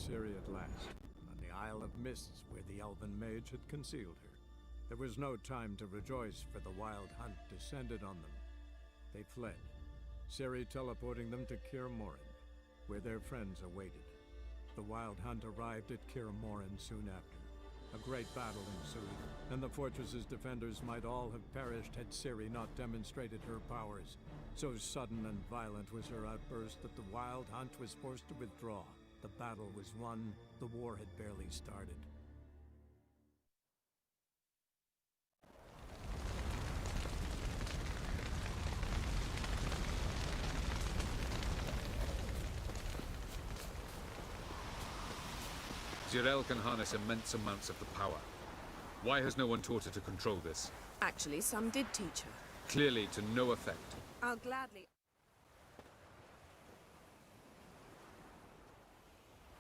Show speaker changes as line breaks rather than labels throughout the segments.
Ciri at last, on the Isle of Mists where the Elven Mage had concealed her. There was no time to rejoice, for the Wild Hunt descended on them. They fled, Ciri teleporting them to Kaer Morhen, where their friends awaited. The Wild Hunt arrived at Kaer Morhen soon after. A great battle ensued, and the fortress's defenders might all have perished had Ciri not demonstrated her powers. So sudden and violent was her outburst that the Wild Hunt was forced to withdraw. The battle was won, the war had barely started.
Zirael can harness immense amounts of the power. Why has no one taught her to control this?
Actually, some did teach her.
Clearly to no effect.
I'll gladly...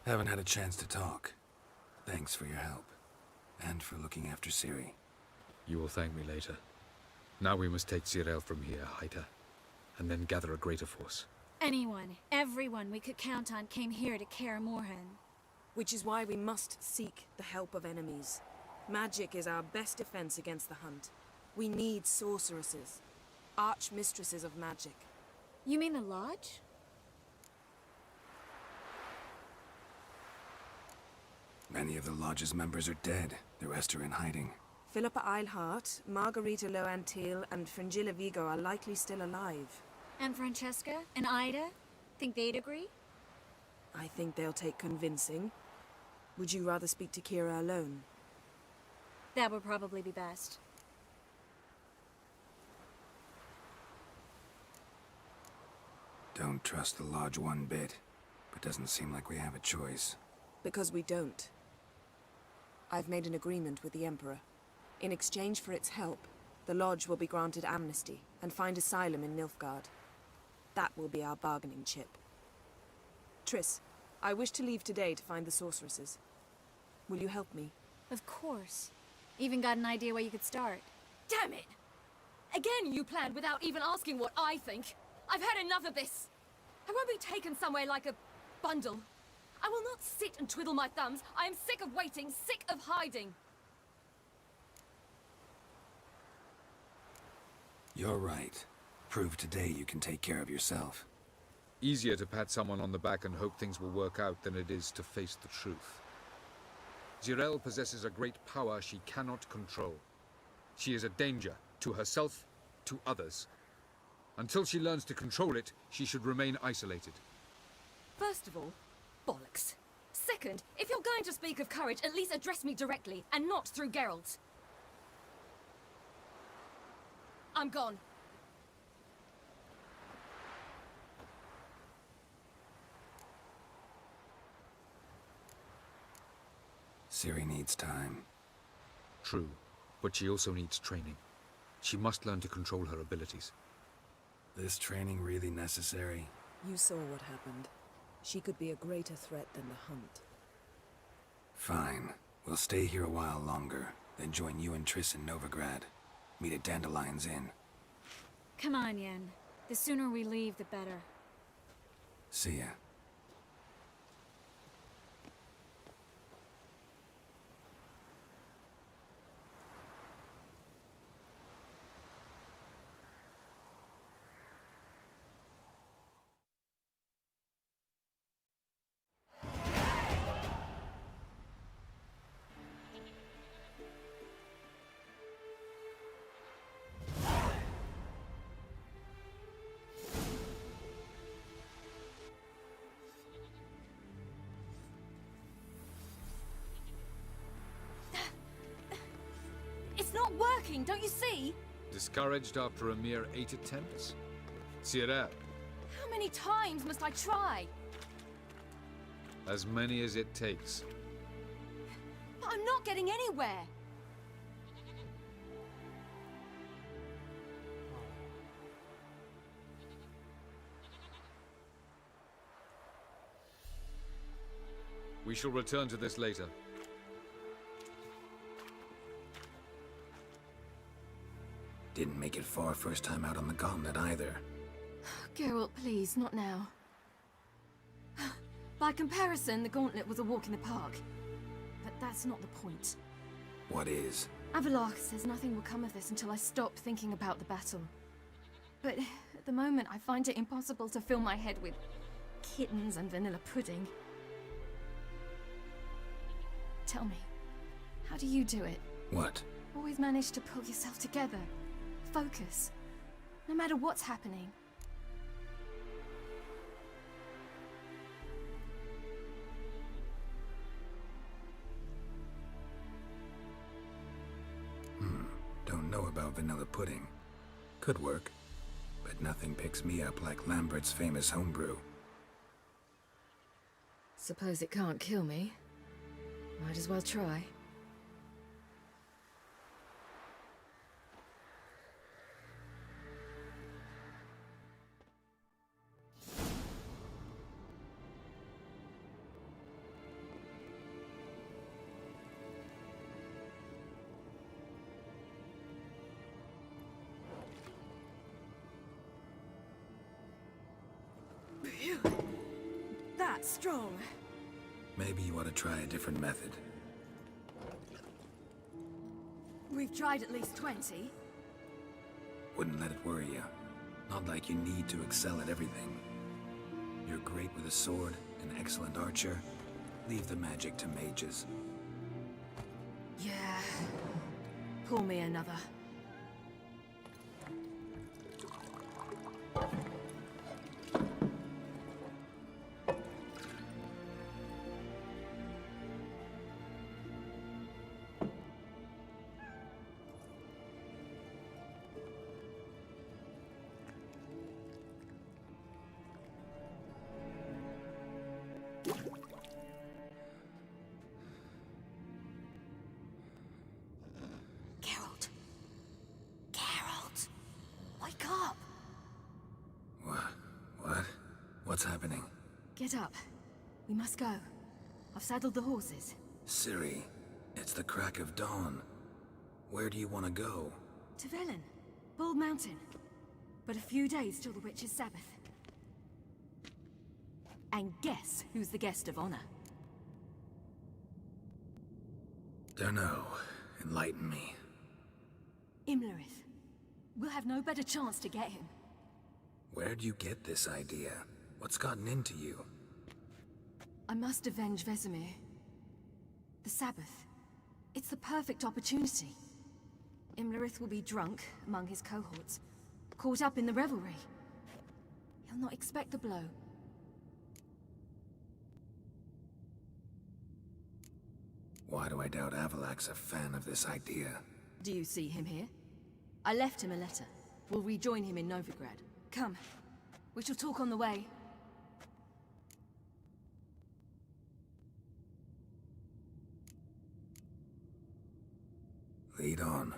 Haven't had a chance to talk. Thanks for your help. And for looking after Ciri.
You will thank me later. Now we must take Zirael from here, hide her, and then gather a greater force.
Anyone, everyone we could count on came here to Kaer Morhen.
Which is why we must seek the help of enemies. Magic is our best defense against the Hunt. We need sorceresses. Archmistresses of magic.
You mean the Lodge?
Many of the Lodge's members are dead. The rest are in hiding.
Philippa Eilhart, Margarita Loantil, and Fringilla Vigo are likely still alive.
And Francesca? And Ida? Think they'd agree?
I think they'll take convincing. Would you rather speak to Kira alone?
That would probably be best.
Don't trust the Lodge one bit, but doesn't seem like we have a choice.
Because we don't. I've made an agreement with the Emperor. In exchange for its help, the Lodge will be granted amnesty and find asylum in Nilfgaard. That will be our bargaining chip. Triss, I wish to leave today to find the sorceresses. Will you help me?
Of course. Even got an idea where you could start.
Damn it! Again you planned without even asking what I think. I've had enough of this. I won't be taken somewhere like a bundle. I will not sit and twiddle my thumbs. I am sick of waiting, sick of hiding.
You're right. Prove today you can take care of yourself.
Easier to pat someone on the back and hope things will work out than it is to face the truth. Zirael possesses a great power she cannot control. She is a danger to herself, to others. Until she learns to control it, she should remain isolated.
First of all, bollocks. Second, if you're going to speak of courage, at least address me directly, and not through Geralt. I'm gone.
Ciri needs time.
True, but she also needs training. She must learn to control her abilities.
This training really necessary?
You saw what happened. She could be a greater threat than the Hunt.
Fine. We'll stay here a while longer, then join you and Triss in Novigrad. Meet at Dandelion's Inn.
Come on, Yen. The sooner we leave, the better.
See ya.
It's not working, don't you see?
Discouraged after a mere 8 attempts? Zirael,
How many times must I try?
as many as it takes.
But I'm not getting anywhere.
We shall return to this later.
Didn't make it far first time out on the gauntlet either.
Geralt, please, not now. By comparison, the gauntlet was a walk in the park. But that's not the point.
What is?
Avallac'h says nothing will come of this until I stop thinking about the battle. But at the moment, I find it impossible to fill my head with kittens and vanilla pudding. Tell me, how do you do it?
What?
Always manage to pull yourself together. Focus. No matter what's happening.
Don't know about vanilla pudding. Could work. But nothing picks me up like Lambert's famous homebrew.
Suppose it can't kill me. Might as well try. That's strong.
Maybe you ought to try a different method.
We've tried at least 20.
Wouldn't let it worry you. Not like you need to excel at everything. You're great with a sword, an excellent archer. Leave the magic to mages.
Yeah. Pull me another. Wake up!
What? What's happening?
Get up. We must go. I've saddled the horses.
Ciri, it's the crack of dawn. Where do you want to go?
To Velen. Bald Mountain. But a few days till the Witch's Sabbath. And guess who's the guest of honor?
Dunno. Enlighten me.
Imlerith. We'll have no better chance to get him.
Where'd you get this idea? What's gotten into you?
I must avenge Vesemir. The Sabbath. It's the perfect opportunity. Imlerith will be drunk among his cohorts, caught up in the revelry. He'll not expect the blow.
Why do I doubt Avallac'h's a fan of this idea?
Do you see him here? I left him a letter. We'll rejoin him in Novigrad. Come. We shall talk on the way.
Lead on.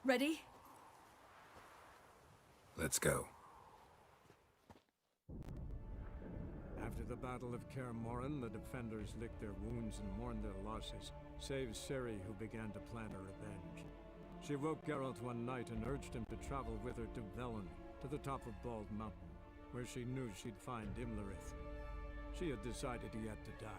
Ready?
Let's go.
After the Battle of Kaer Morhen, the defenders licked their wounds and mourned their losses, save Ciri, who began to plan her revenge. She woke Geralt one night and urged him to travel with her to Velen, to the top of Bald Mountain, where she knew she'd find Imlerith. She had decided he had to die.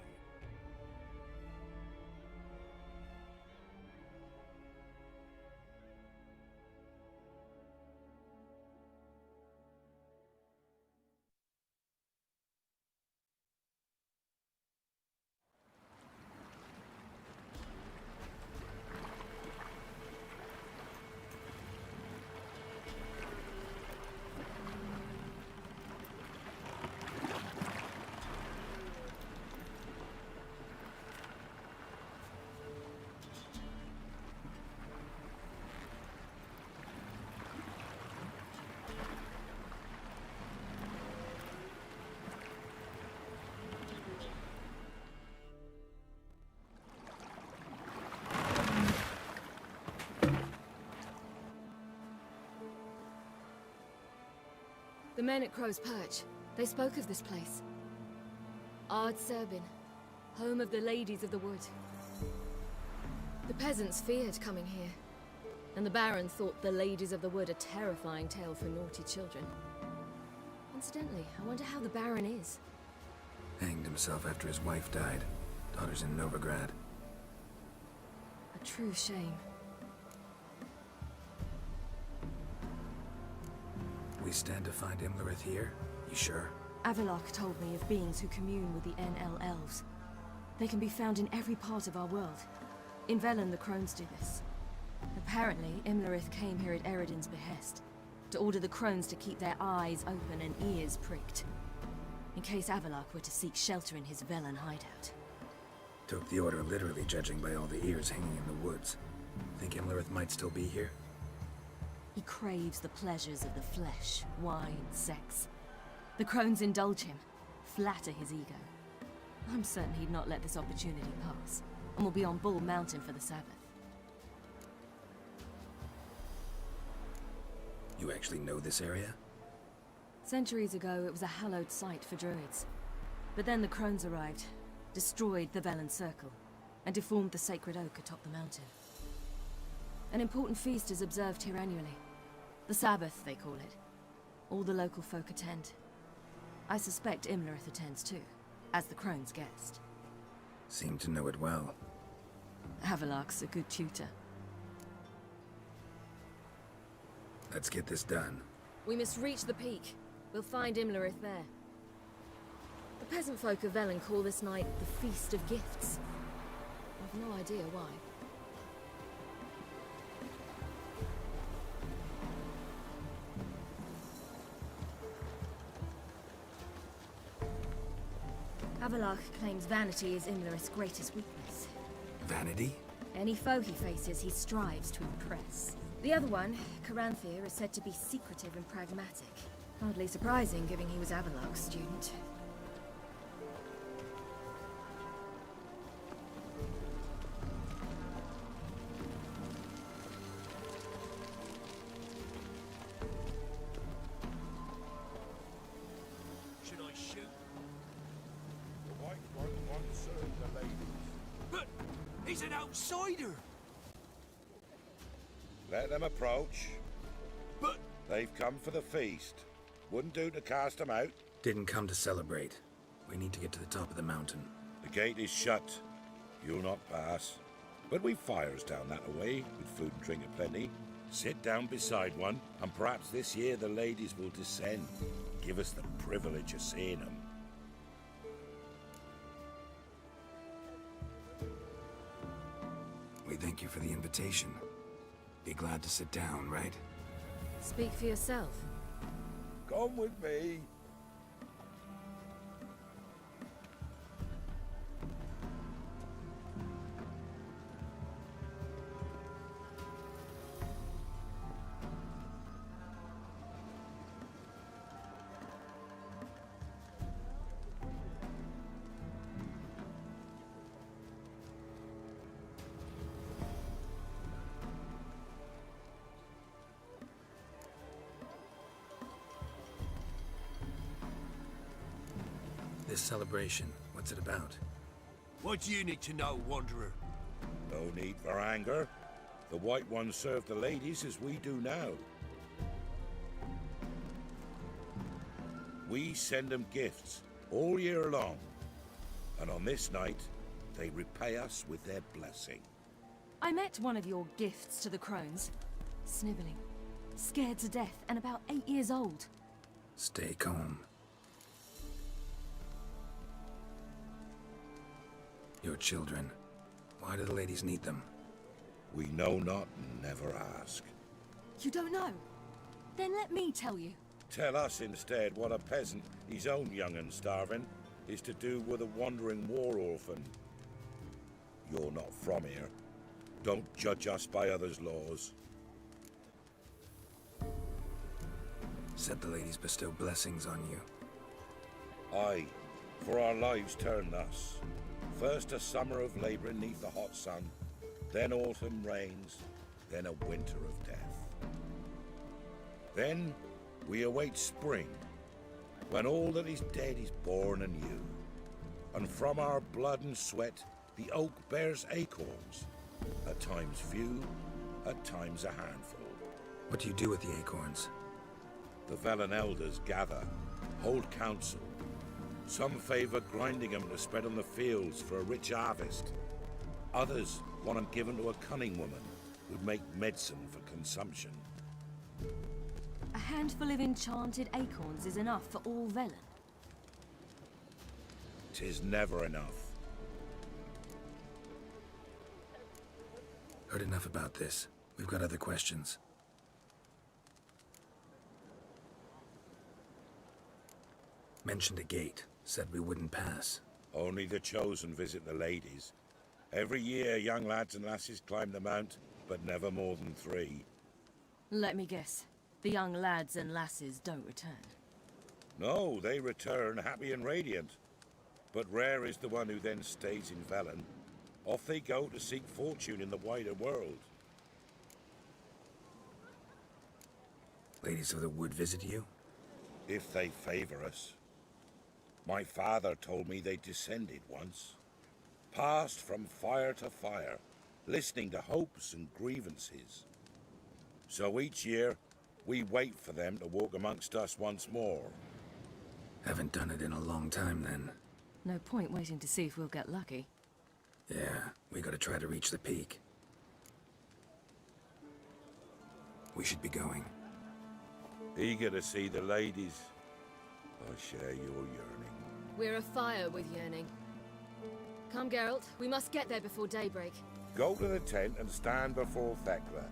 The men at Crow's Perch, they spoke of this place. Ard Serbin, home of the Ladies of the Wood. The peasants feared coming here. And the Baron thought the Ladies of the Wood a terrifying tale for naughty children. Incidentally, I wonder how the Baron is.
Hanged himself after his wife died. Daughter's in Novigrad.
A true shame.
We stand to find Imlerith here? You sure?
Avalok told me of beings who commune with the NL elves. They can be found in every part of our world. In Velen, the Crones do this. Apparently, Imlerith came here at Eredin's behest, to order the Crones to keep their eyes open and ears pricked, in case Avalok were to seek shelter in his Velen hideout.
Took the order literally, judging by all the ears hanging in the woods. Think Imlerith might still be here?
He craves the pleasures of the flesh, wine, sex. The Crones indulge him, flatter his ego. I'm certain he'd not let this opportunity pass, and will be on Bull Mountain for the Sabbath.
You actually know this area?
Centuries ago, it was a hallowed site for druids. But then the Crones arrived, destroyed the Velen Circle, and deformed the sacred oak atop the mountain. An important feast is observed here annually. The Sabbath, they call it. All the local folk attend. I suspect Imlerith attends too, as the Crone's guest.
Seem to know it well.
Avalok's a good tutor.
Let's get this done.
We must reach the peak. We'll find Imlerith there. The peasant folk of Velen call this night the Feast of Gifts. I've no idea why. Avalok claims vanity is Imlerith's greatest weakness.
Vanity?
Any foe he faces, he strives to impress. The other one, Caranthir, is said to be secretive and pragmatic. Hardly surprising, given he was Avalok's student.
Should I shoot? The White One won't serve the ladies. But he's an outsider!
Let them approach.
But
They've come for the feast. Wouldn't do to cast them out.
Didn't come to celebrate. We need to get to the top of the mountain.
The gate is shut. You'll not pass. But we've fires down that away, with food and drink aplenty. Sit down beside one, and perhaps this year the ladies will descend. Give us the privilege of seeing them.
We thank you for the invitation. Be glad to sit down, right?
Speak for yourself.
Come with me.
This celebration, what's it about?
what do you need to know, Wanderer?
No need for anger. The White Ones serve the ladies as we do now. We send them gifts all year long. And on this night, they repay us with their blessing.
I met one of your gifts to the Crones. Sniveling, scared to death, and about 8 years old.
Stay calm. Your children. Why do the ladies need them?
We know not and never ask.
You don't know? Then let me tell you.
Tell us instead what a peasant, his own young and starving, is to do with a wandering war orphan. You're not from here. Don't judge us by others' laws.
Said the ladies bestow blessings on you.
Aye, for our lives turn thus. First a summer of labouring neath the hot sun, then autumn rains, then a winter of death. Then we await spring, when all that is dead is born anew. And from our blood and sweat the oak bears acorns, at times few, at times a handful.
What do you do with the acorns?
The Velen elders gather, hold council. Some favor grinding them to spread on the fields for a rich harvest. Others want them given to a cunning woman who'd make medicine for consumption.
A handful of enchanted acorns is enough for all Velen.
'Tis never enough.
Heard enough about this. We've got other questions. Mentioned a gate. Said we wouldn't pass.
Only the chosen visit the ladies. Every year, young lads and lasses climb the mount, but never more than 3.
Let me guess. The young lads and lasses don't return.
No, they return happy and radiant. But rare is the one who then stays in Velen. Off they go to seek fortune in the wider world.
Ladies of the Wood visit you?
If they favor us. My father told me they descended once. Passed from fire to fire, listening to hopes and grievances. So each year, we wait for them to walk amongst us once more.
Haven't done it in a long time then.
No point waiting to see if we'll get lucky.
Yeah, we gotta try to reach the peak. We should be going.
Eager to see the ladies. I share your yearning.
We're afire with yearning. Come, Geralt. We must get there before daybreak.
Go to the tent and stand before Thekla.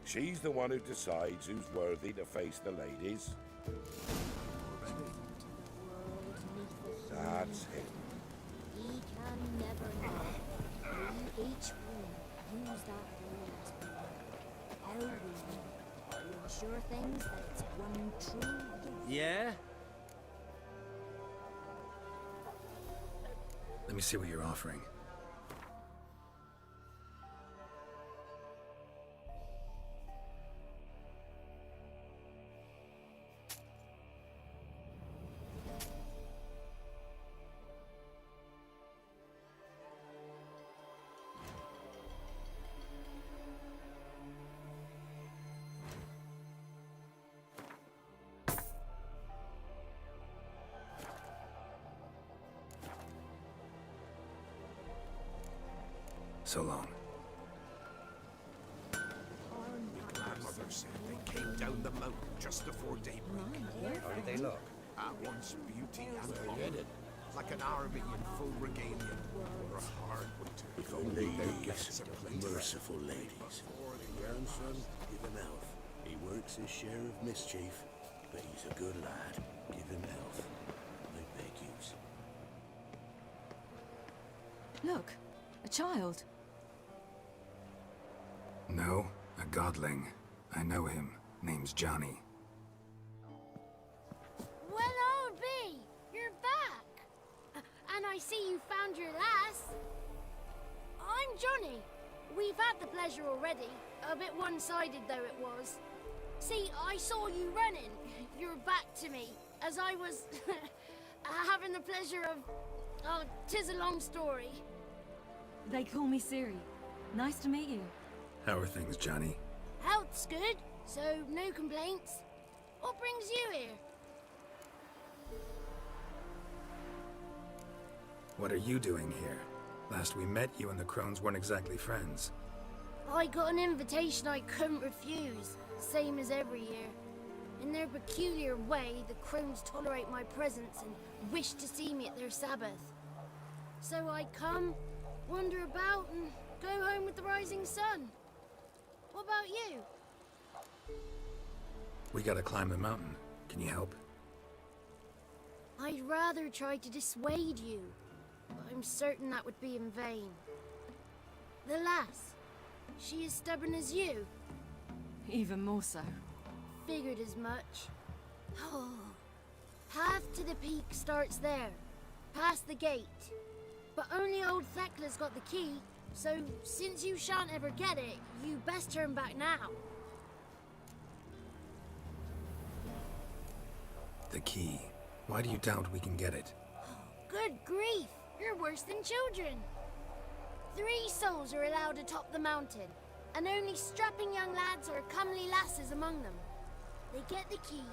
She's the one who decides who's worthy to face the ladies. That's it.
He can never know. We each one use that word as we know. How we know. We ensure things that it's one true gift.
Yeah?
Let me see what you're offering. So long.
Grandmother said they came down the mountain just before daybreak.
How do they look?
At once beauty and woman, like an army in full regalia, or a hard winter.
If only these merciful ladies. Grandson, give him elf. He works his share of mischief, but he's a good lad. Give him elf. I beg yous.
Look, a child.
No, a godling. I know him. Name's Johnny.
Well, old B, you're back. And I see you found your lass. I'm Johnny. We've had the pleasure already. A bit one-sided though it was. See, I saw you running. Your back to me, as I was having the pleasure of... Oh, 'tis a long story.
They call me Ciri. Nice to meet you.
How are things, Johnny?
Health's good, so no complaints. What brings you here?
What are you doing here? Last we met, you and the Crones weren't exactly friends.
I got an invitation I couldn't refuse, same as every year. In their peculiar way, the Crones tolerate my presence and wish to see me at their Sabbath. So I come, wander about, and go home with the rising sun. What about you?
We gotta climb the mountain. Can you help?
I'd rather try to dissuade you, but I'm certain that would be in vain. The lass, she as stubborn as you?
Even more so.
Figured as much. Oh. Path to the peak starts there, past the gate. But only old Thekla's got the key, so since you shan't ever get it, you best turn back now.
The key. Why do you doubt we can get it?
Good grief, you're worse than children. 3 souls are allowed atop the mountain. and only strapping young lads or comely lasses among them. They get the key,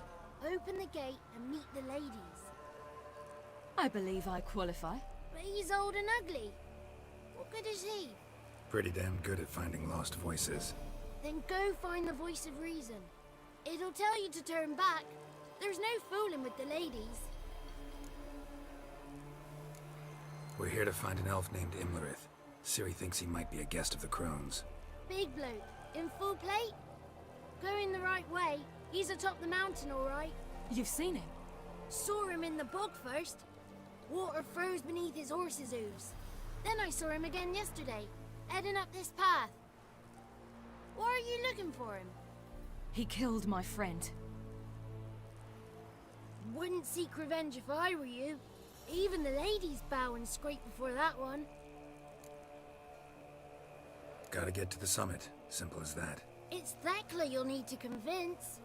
open the gate, and meet the ladies.
I believe I qualify.
But he's old and ugly. What good is he?
Pretty damn good at finding lost voices.
Then go find the voice of reason. It'll tell you to turn back. There's no fooling with the ladies.
We're here to find an elf named Imlerith. Ciri thinks he might be a guest of the Crones.
Big bloke, in full plate? Going the right way. He's atop the mountain, all right.
You've seen him?
Saw him in the bog first. Water froze beneath his horse's hooves. Then I saw him again yesterday, heading up this path. Why are you looking for him?
He killed my friend.
Wouldn't seek revenge if I were you. Even the ladies bow and scrape before that one.
Gotta get to the summit. Simple as that.
It's Thekla you'll need to convince.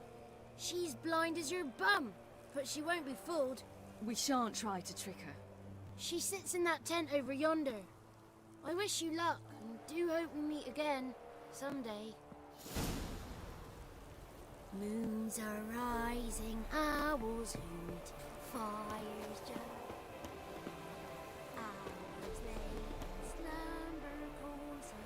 She's blind as your bum, but she won't be fooled.
We shan't try to trick her.
She sits in that tent over yonder. I wish you luck, and do hope we meet again, someday. Moons are rising, owls hoot, fires just. Hours late, slumber closer.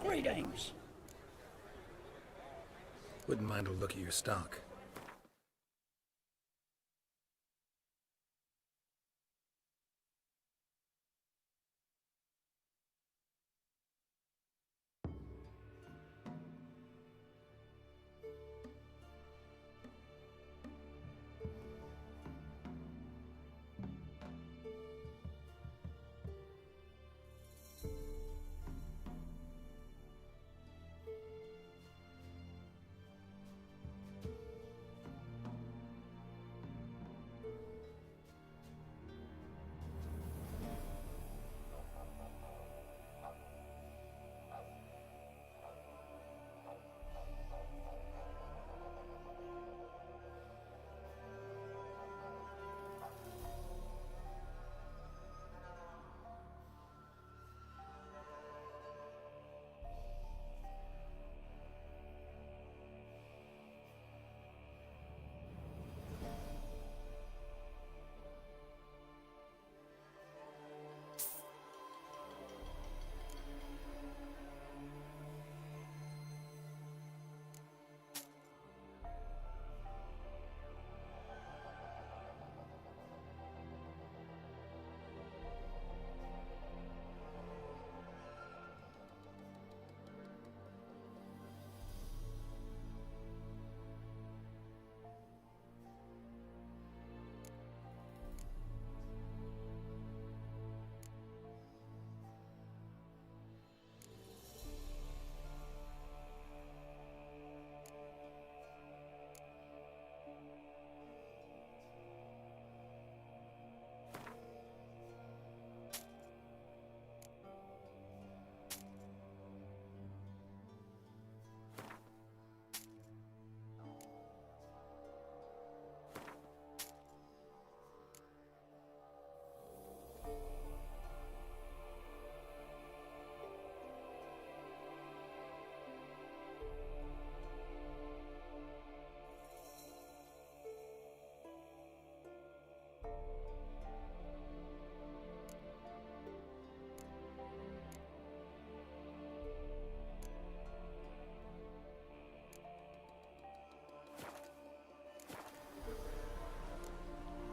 Greetings. Wouldn't mind a look at your stock.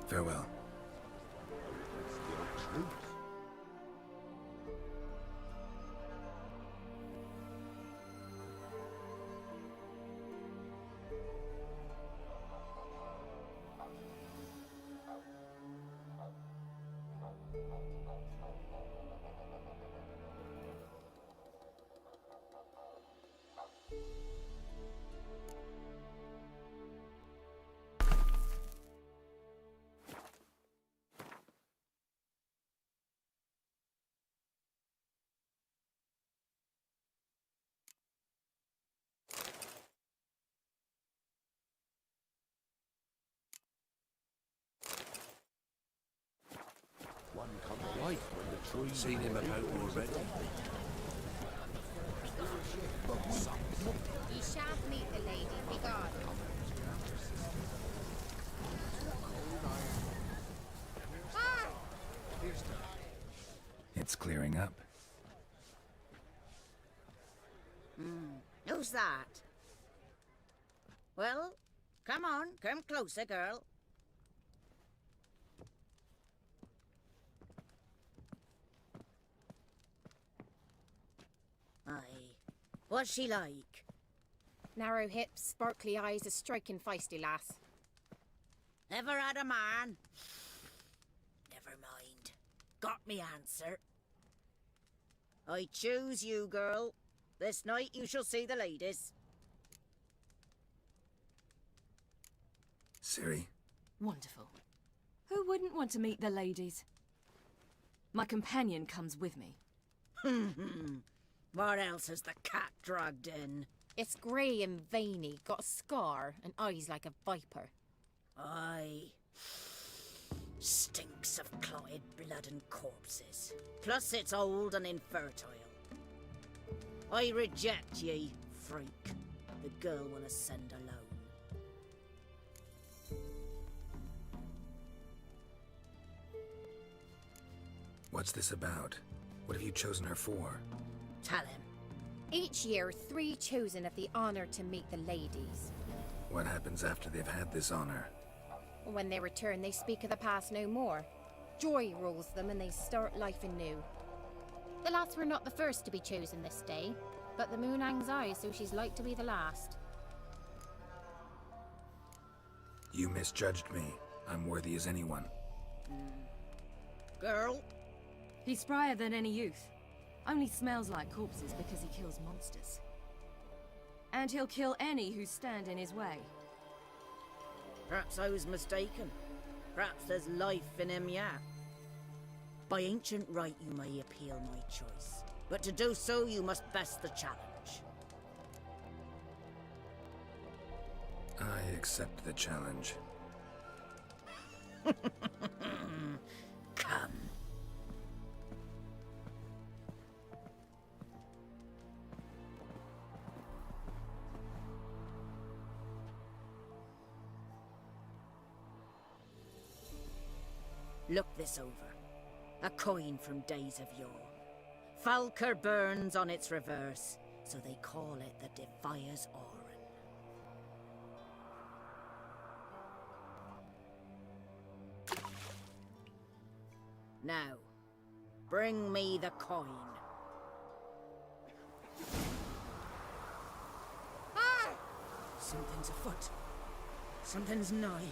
Farewell.
One come to life when the tree...
Seen him about already.
Ye shan't meet the lady, begone.
It's clearing up.
Who's that? Well, come on, come closer, girl. Aye. What's she like?
Narrow hips, sparkly eyes, a striking feisty lass.
Ever had a man? Never mind. Got me answer. I choose you, girl. This night you shall see the ladies.
Ciri.
Wonderful. Who wouldn't want to meet the ladies? My companion comes with me.
What else has the cat dragged in?
It's grey and veiny, got a scar, and eyes like a viper.
Aye. Stinks of clotted blood and corpses. Plus it's old and infertile. I reject ye, freak. The girl will ascend alone.
What's this about? What have you chosen her for?
Tell him.
Each year, 3 chosen have the honor to meet the ladies.
What happens after they've had this honor?
When they return, they speak of the past no more. Joy rules them and they start life anew. The lads were not the first to be chosen this day, but the moon hangs high, so she's like to be the last.
You misjudged me. I'm worthy as anyone.
Girl?
He's sprier than any youth. Only smells like corpses because he kills monsters. And he'll kill any who stand in his way.
Perhaps I was mistaken. Perhaps there's life in him yet. By ancient right, you may appeal my choice. But to do so, you must best the challenge.
I accept the challenge.
Come. Look this over. A coin from days of yore. Falker burns on its reverse, so they call it the Defier's Oran. Now, bring me the coin. Ah! Something's afoot. Something's nigh.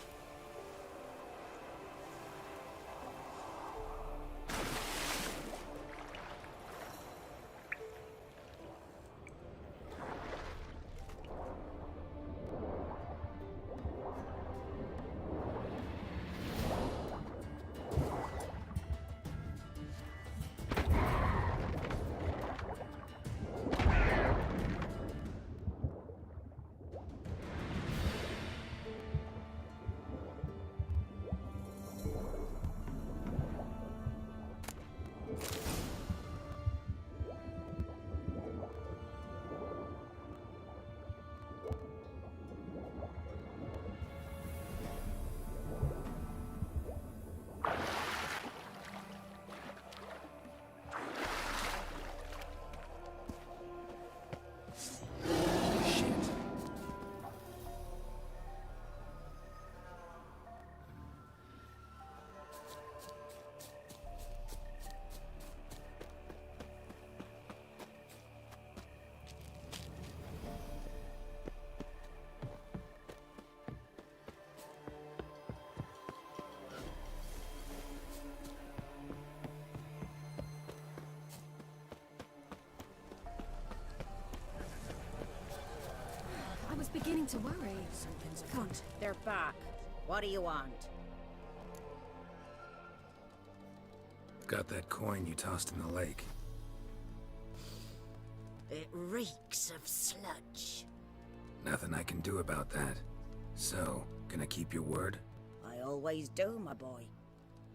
I was beginning to worry.
Something's
Come.
afoot. They're back. What do you want?
Got that coin you tossed in the lake.
It reeks of sludge.
Nothing I can do about that. So, gonna keep your word?
I always do, my boy.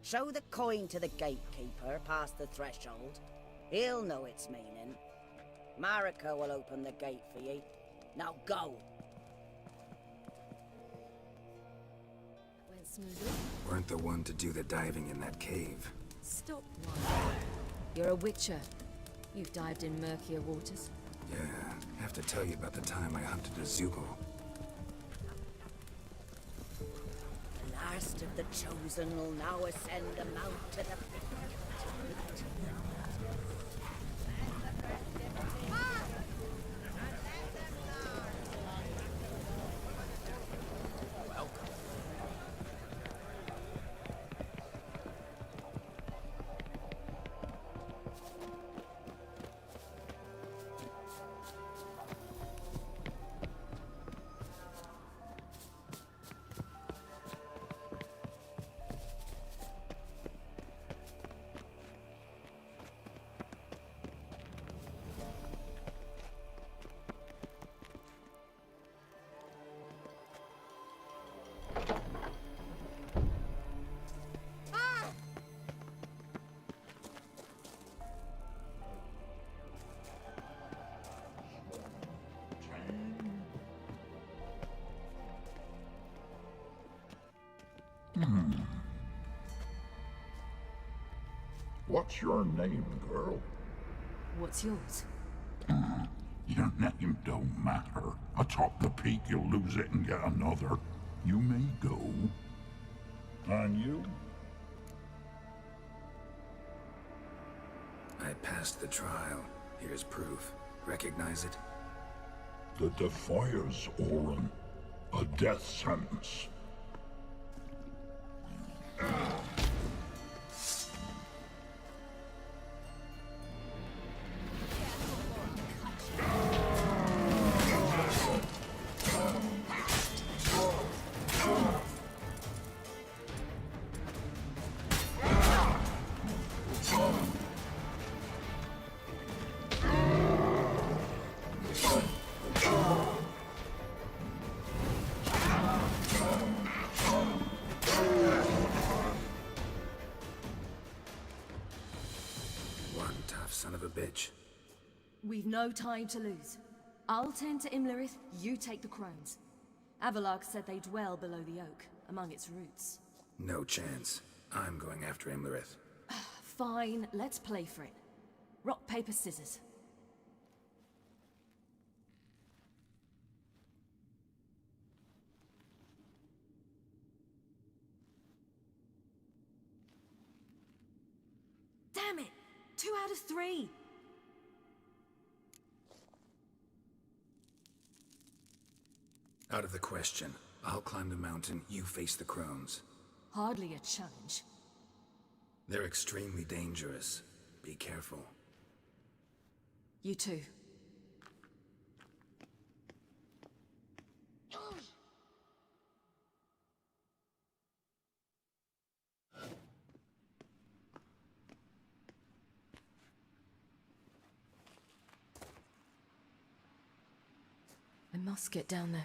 Show the coin to the gatekeeper past the threshold. He'll know its meaning. Marika will open the gate for ye. Now go!
Went smoothly.
Weren't the one to do the diving in that cave.
Stop one. You're a witcher. You've dived in murkier waters.
Yeah, have to tell you about the time I hunted a Zoogle.
The last of the chosen will now ascend the mount to the...
What's your name, girl?
What's yours?
Your name don't matter. Atop the peak, you'll lose it and get another. You may go. And you?
I passed the trial. Here's proof. Recognize it?
The Defier's Orin. A death sentence.
Son of a bitch.
We've no time to lose. I'll tend to Imlerith, you take the crones. Avalok said they dwell below the oak, among its roots.
No chance. I'm going after Imlerith.
Fine, let's play for it. Rock, paper, scissors. Damn it! 2 out of 3!
Out of the question. I'll climb the mountain, you face the crones.
Hardly a challenge.
They're extremely dangerous. Be careful.
You too. I must get down there.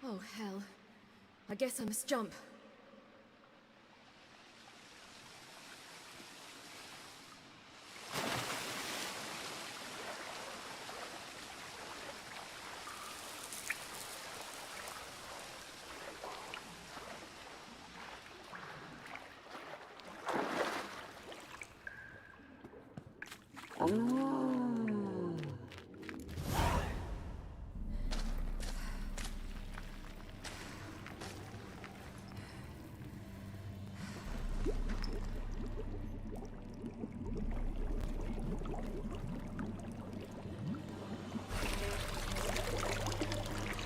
Oh, hell. I guess I must jump.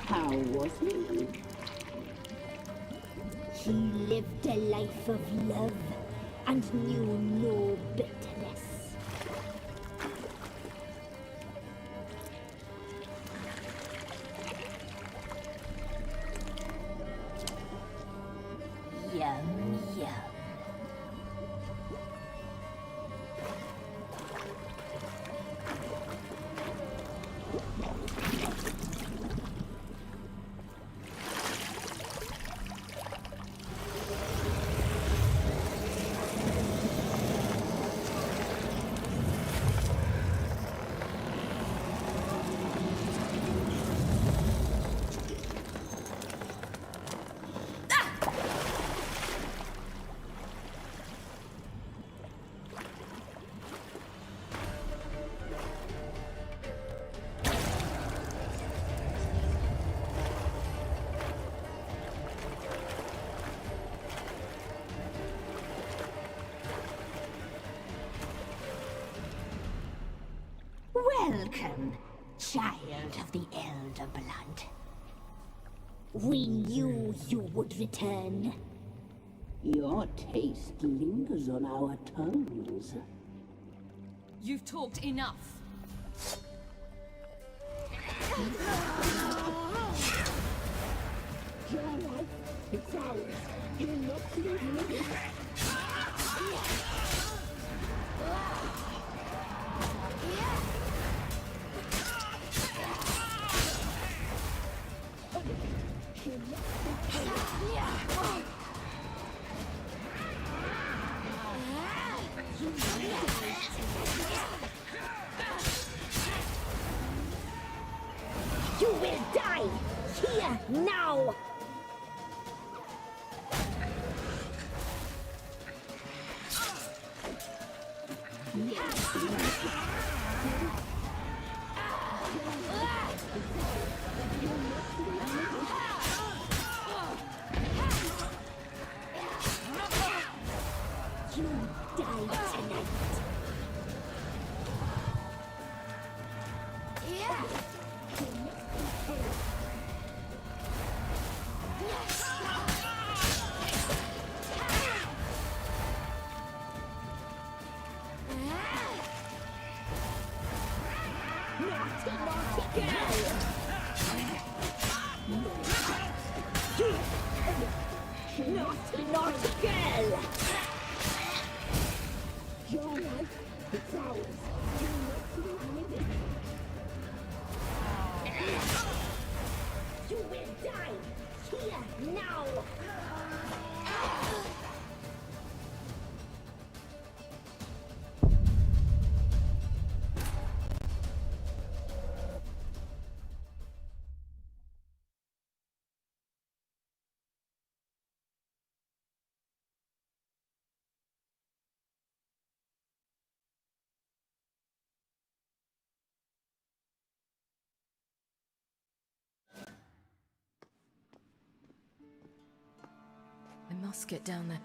How was he? He lived a life of love and knew no bitterness. Yum, yum. Welcome, child of the Elder Blood. We knew you would return. Your taste lingers on our tongues.
You've talked enough.
Your life, it's ours. You're not leaving it. You will die here now! You die tonight. Naughty, naughty girl! Naughty, naughty girl! Your life is ours. Do not leave with it. You will die here now!
I must get down there.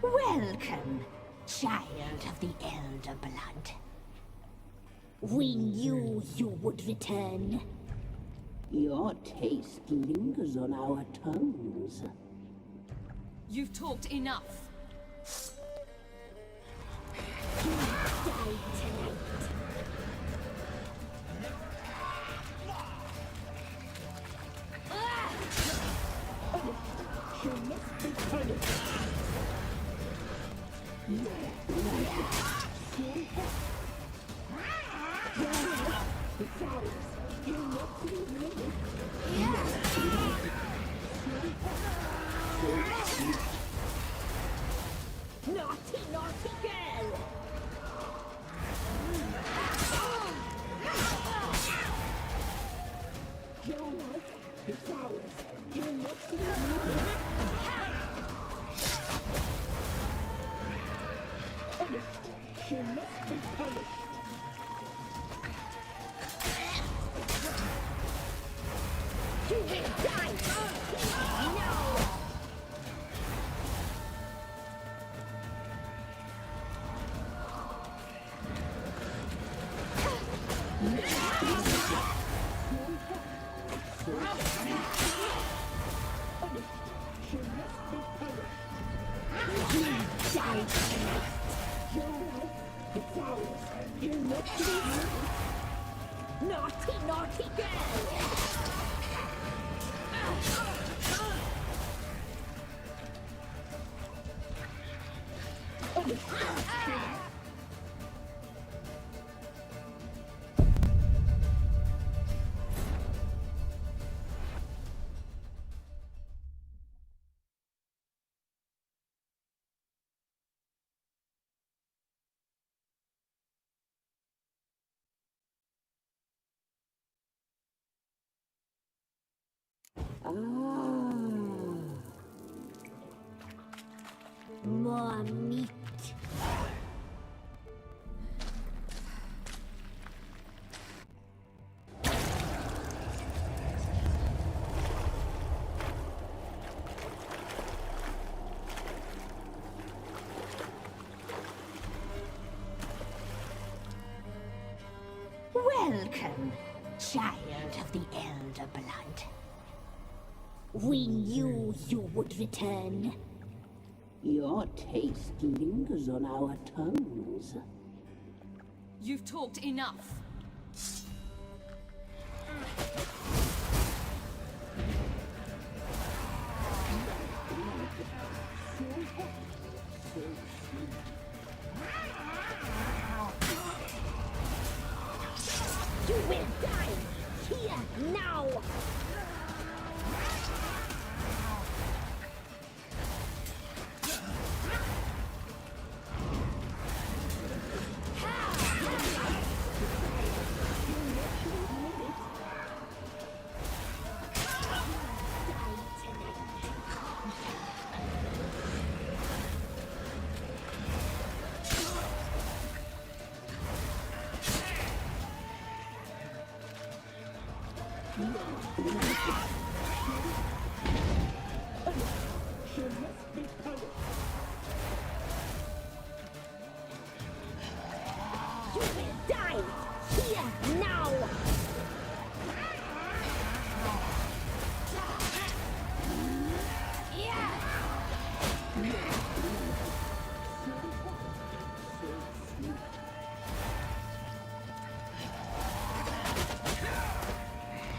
Welcome, child of the Elder Blood. We knew you would return.
Your taste lingers on our tongues.
You've talked enough.
You die tonight. You must be punished. Naughty, naughty girl! Your life is ours. You must leave. She must be punished. You will die! No! Naughty, naughty girl! More meat. Welcome, child of the Elder Blood. We knew you would return. Your taste lingers on our tongues.
You've talked enough.
You will die here now!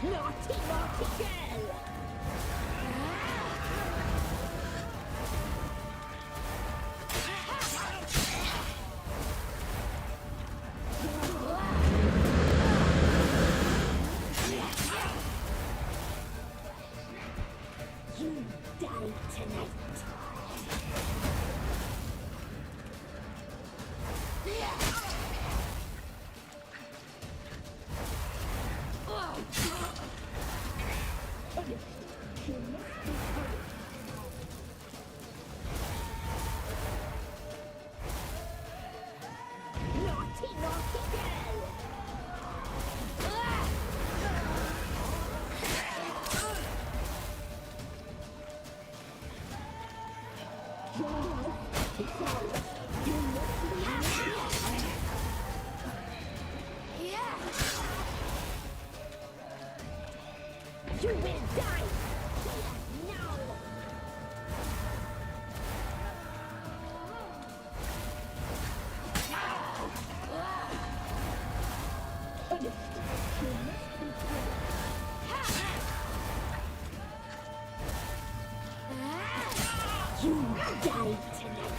Naughty, naughty girl! You die tonight. Naughty, naughty girl! You will die now! You die tonight!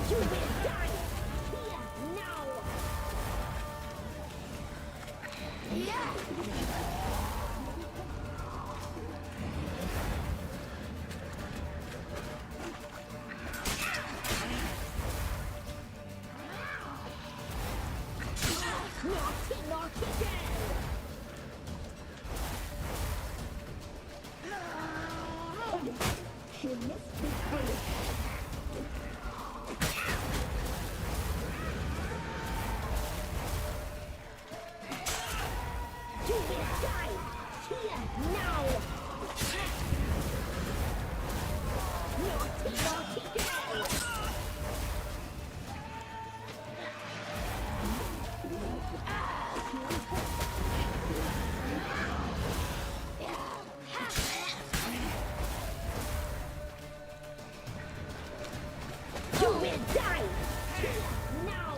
You will die here now! Naughty, naughty girl! She must be punished. You will die here now! Naughty, naughty girl! You will die here now!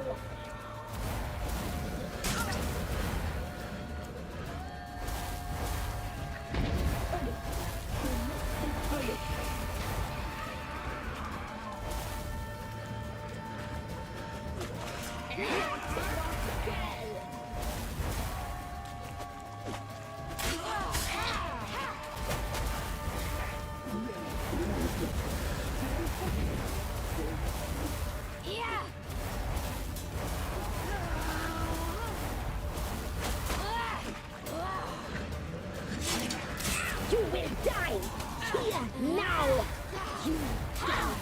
You will die here now! You die!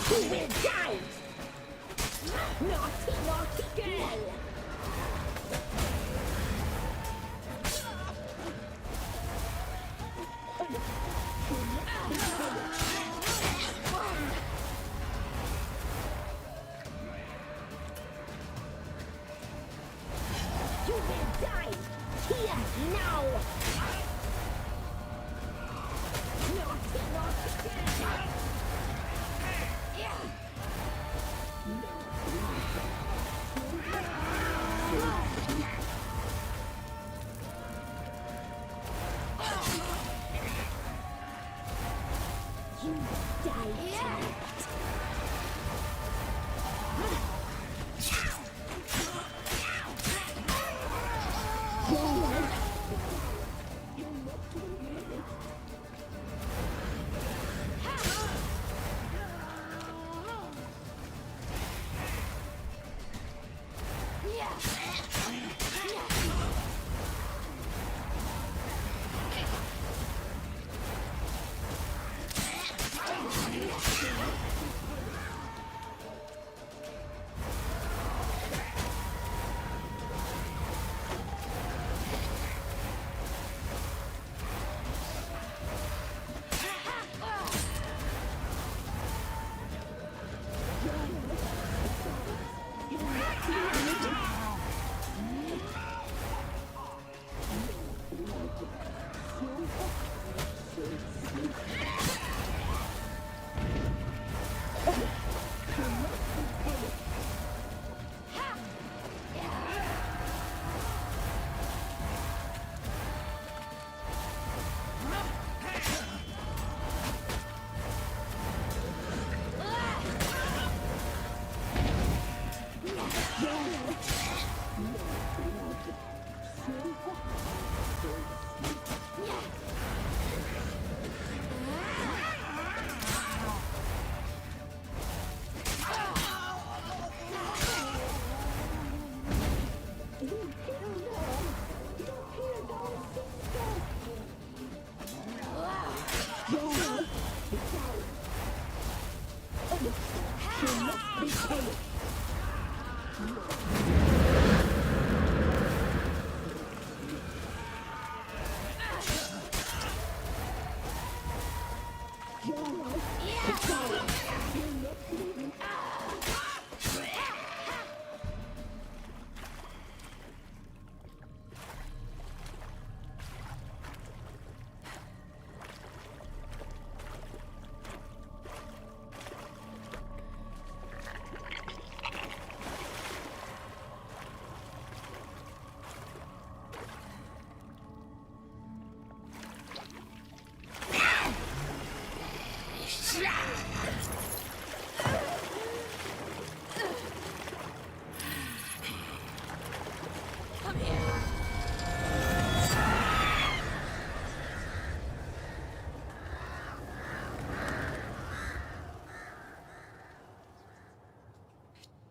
You will die! Naughty, naughty girl! You will die! Here, now! Naughty, naughty girl! You die tonight.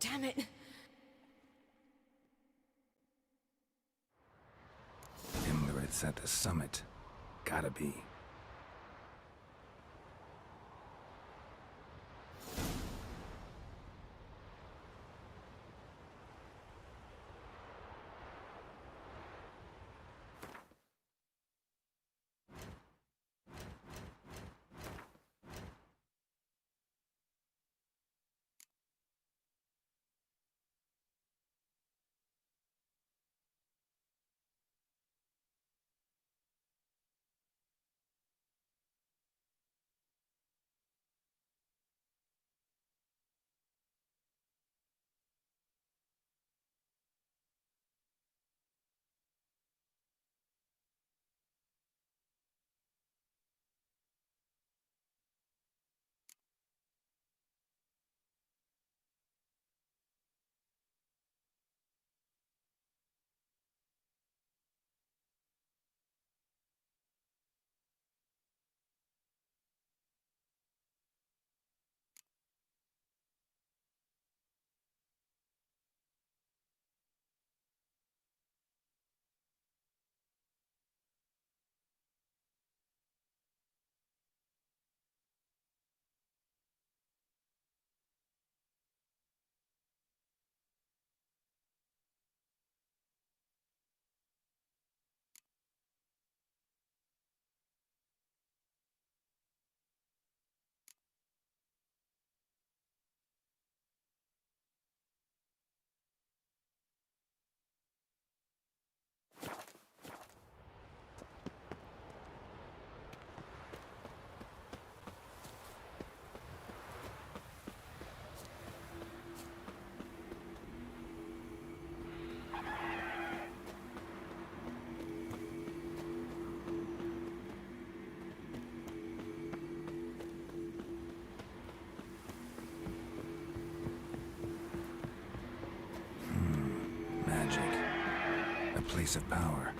Damn it!
Immigrants at the summit. Gotta be. place of power.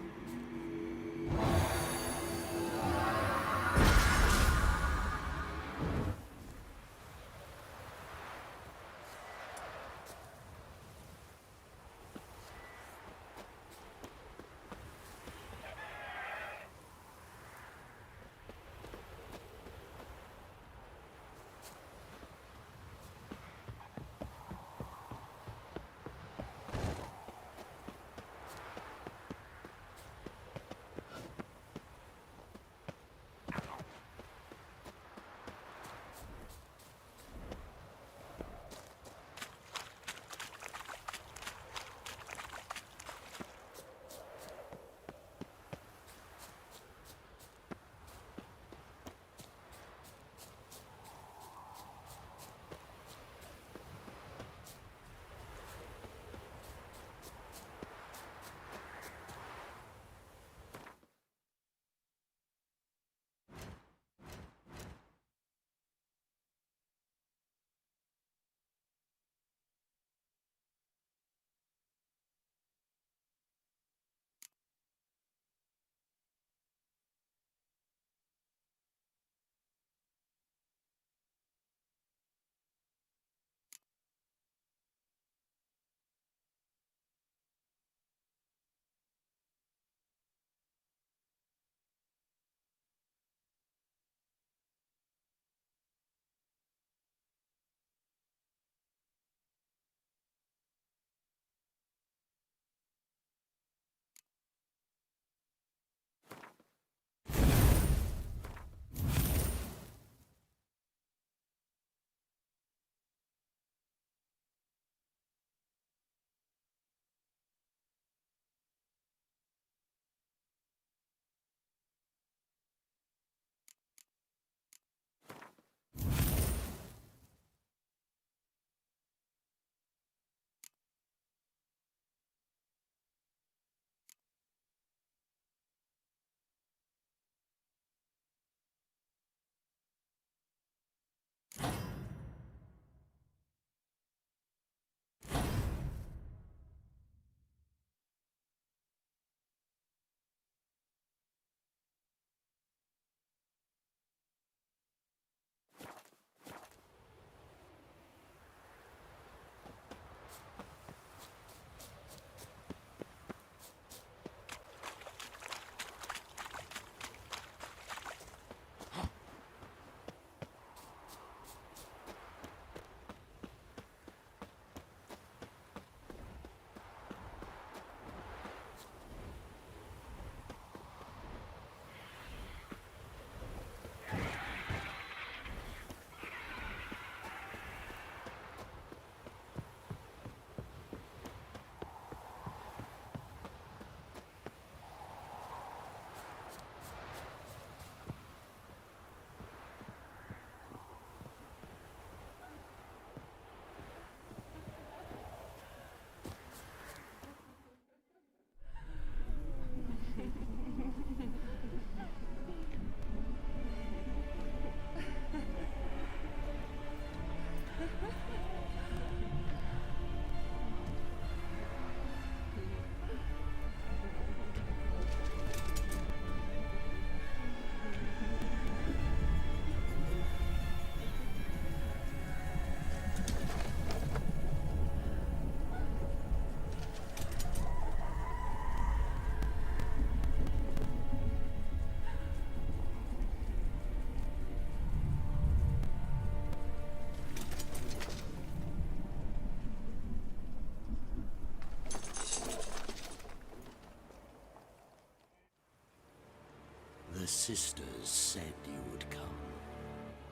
The sisters said you would come.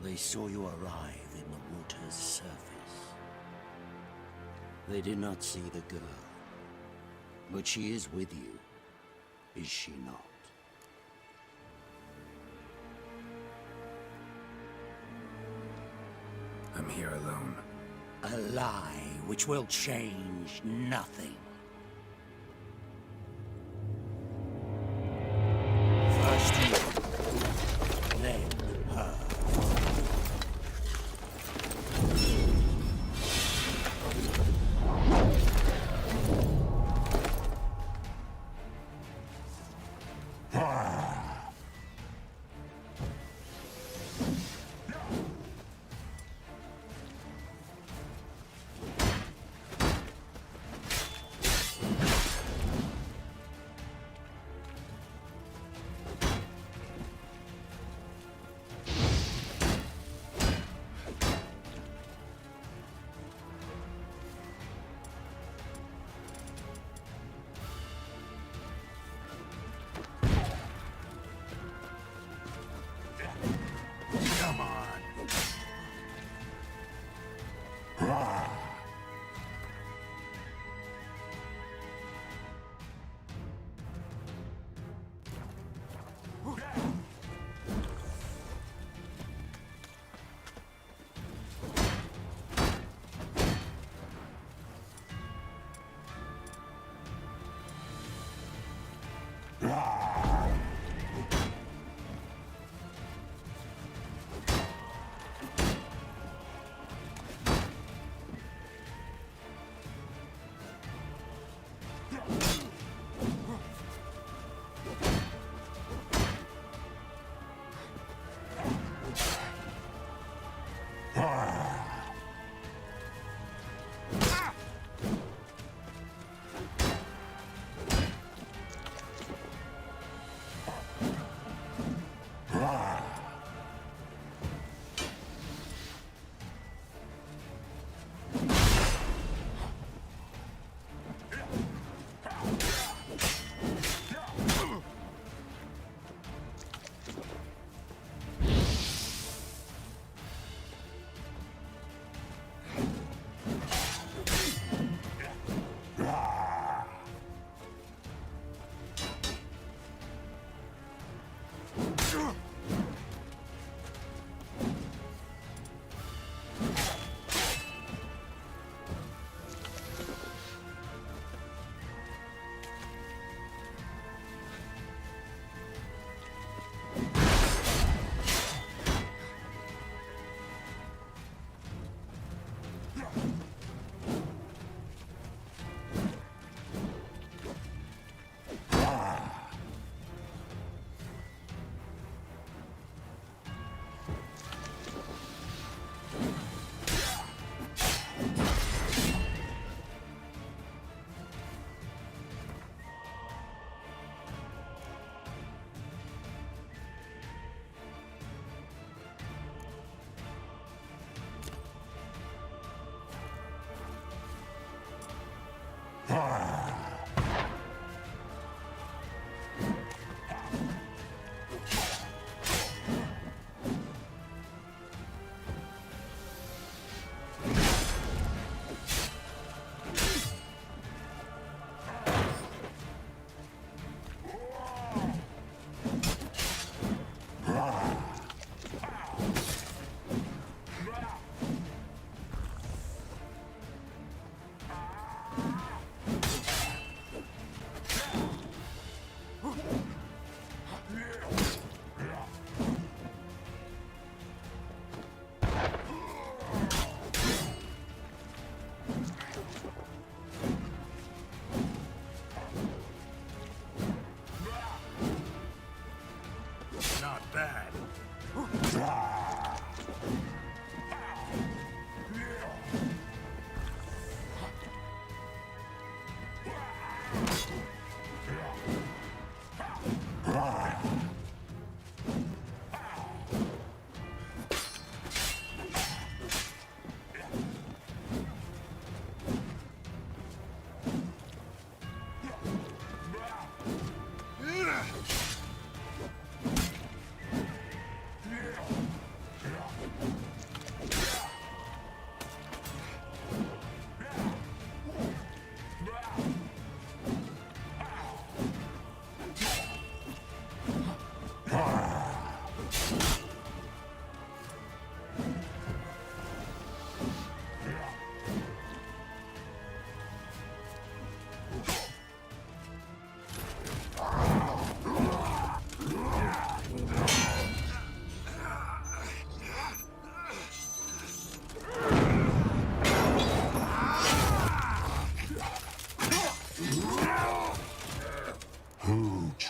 They saw you arrive in the water's surface. They did not see the girl. But she is with you, is she not?
I'm here alone.
A lie which will change nothing. First you, then her.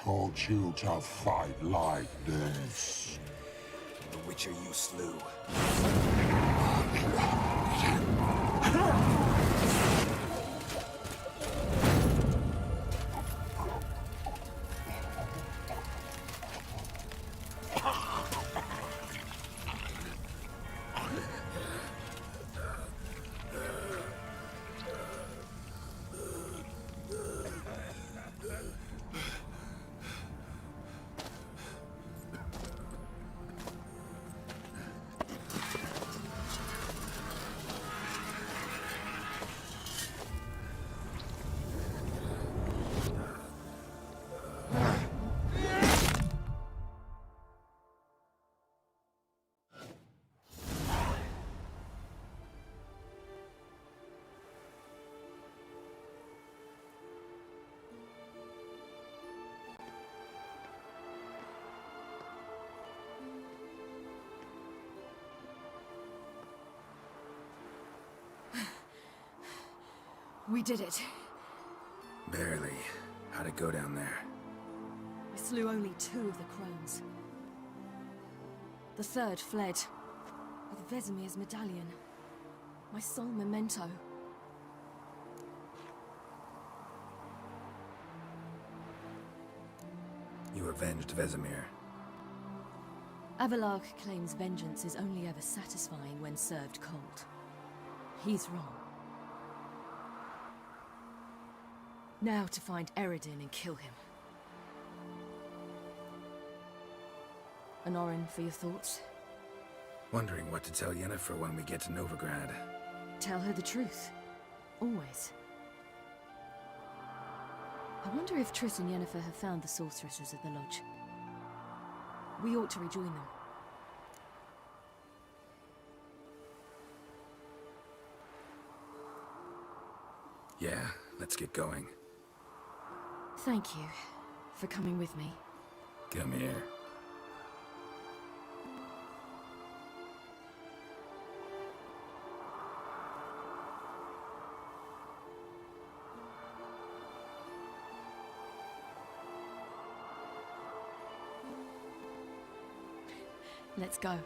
taught you to fight like this?
The Witcher you slew.
We did it.
Barely. How'd it go down there?
We slew only 2 of the crones. The 3rd fled, with Vesemir's medallion. My sole memento.
You avenged Vesemir.
Avalark claims vengeance is only ever satisfying when served cold. He's wrong. Now to find Eredin and kill him. Honorin, for your thoughts?
Wondering what to tell Yennefer when we get to Novigrad.
Tell her the truth. Always. I wonder if Triss and Yennefer have found the sorceresses at the lodge. We ought to rejoin them.
Yeah, let's get going.
Thank you for coming with me.
Come here.
Let's go.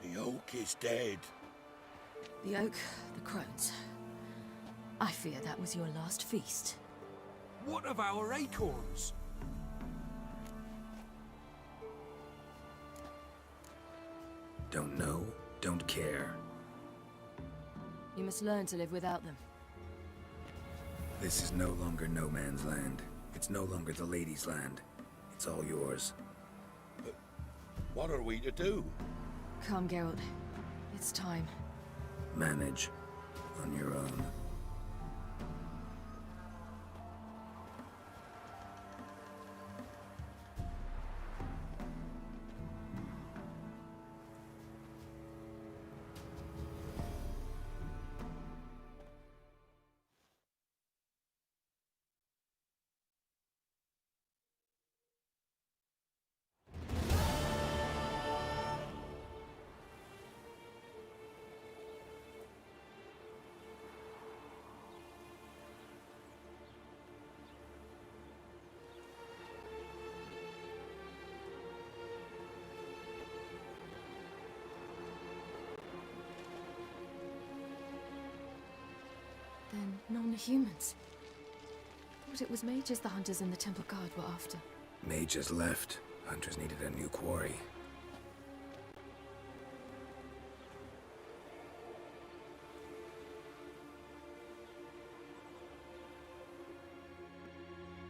The oak is dead.
The oak, the crones. I fear that was your last feast.
What of our acorns?
Don't know, don't care.
You must learn to live without them.
This is no longer no man's land. It's no longer the lady's land. It's all yours.
But what are we to do?
Come, Geralt. It's time.
Manage on your own.
Then non-humans. Thought it was mages the hunters and the Temple Guard were after.
Mages left. Hunters needed a new quarry.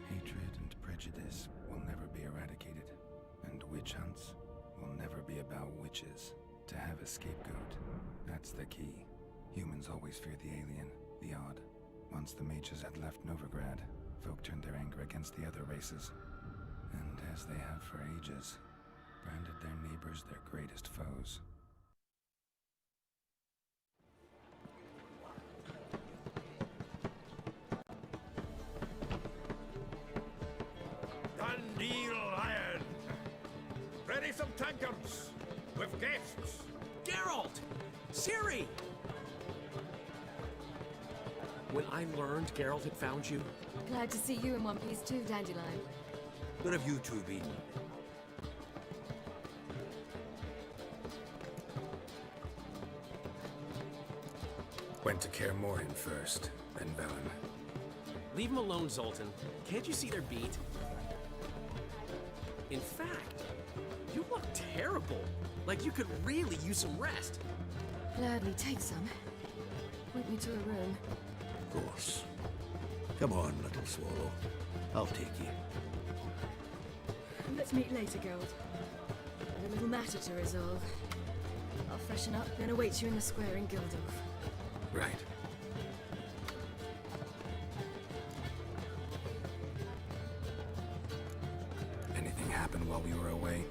Hatred and prejudice will never be eradicated. And witch hunts will never be about witches. To have a scapegoat, that's the key. Humans always fear the alien, the odd. Once the mages had left Novigrad, folk turned their anger against the other races. And as they have for ages, branded their neighbors their greatest foes.
Dandelion! Ready some tankards with guests.
Geralt! Ciri! When I learned Geralt had found you...
Glad to see you in one piece too, Dandelion.
Where have you two been?
Went to Kaer Morhen first, then Velen.
Leave them alone, Zoltan. Can't you see they're beat? In fact, you look terrible. Like you could really use some rest.
Gladly take some. Point me to a room.
Of course. Come on, little swallow. I'll take you.
Let's meet later, Geralt. Got a little matter to resolve. I'll freshen up, then await you in the square in Gildorf.
Right. Anything happened while we were away?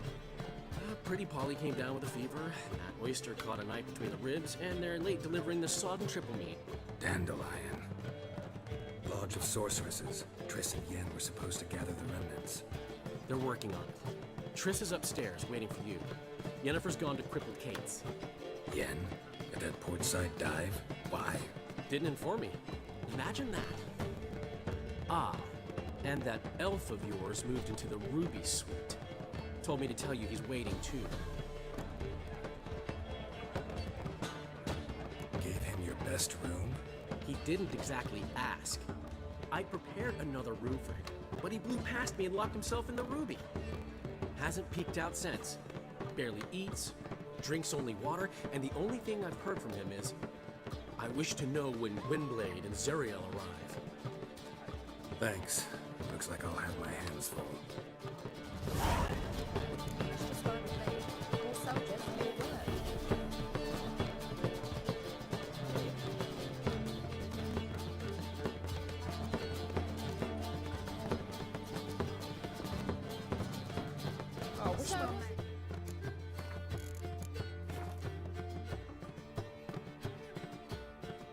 Pretty Polly came down with a fever. That oyster caught a knife between the ribs, and they're late delivering the sodden triple meat.
Dandelion. bunch of sorceresses. Triss and Yen were supposed to gather the remnants.
They're working on it. Triss is upstairs, waiting for you. Yennefer's gone to cripple Kate's.
Yen? At that portside dive? Why?
Didn't inform me. Imagine that. Ah, and that elf of yours moved into the Ruby Suite. Told me to tell you he's waiting too.
Gave him your best room?
He didn't exactly ask. I prepared another room for him, but he blew past me and locked himself in the Ruby. Hasn't peeked out since. Barely eats, drinks only water, and the only thing I've heard from him is, I wish to know when Windblade and Zeriel arrive.
Thanks. Looks like I'll have my hands full.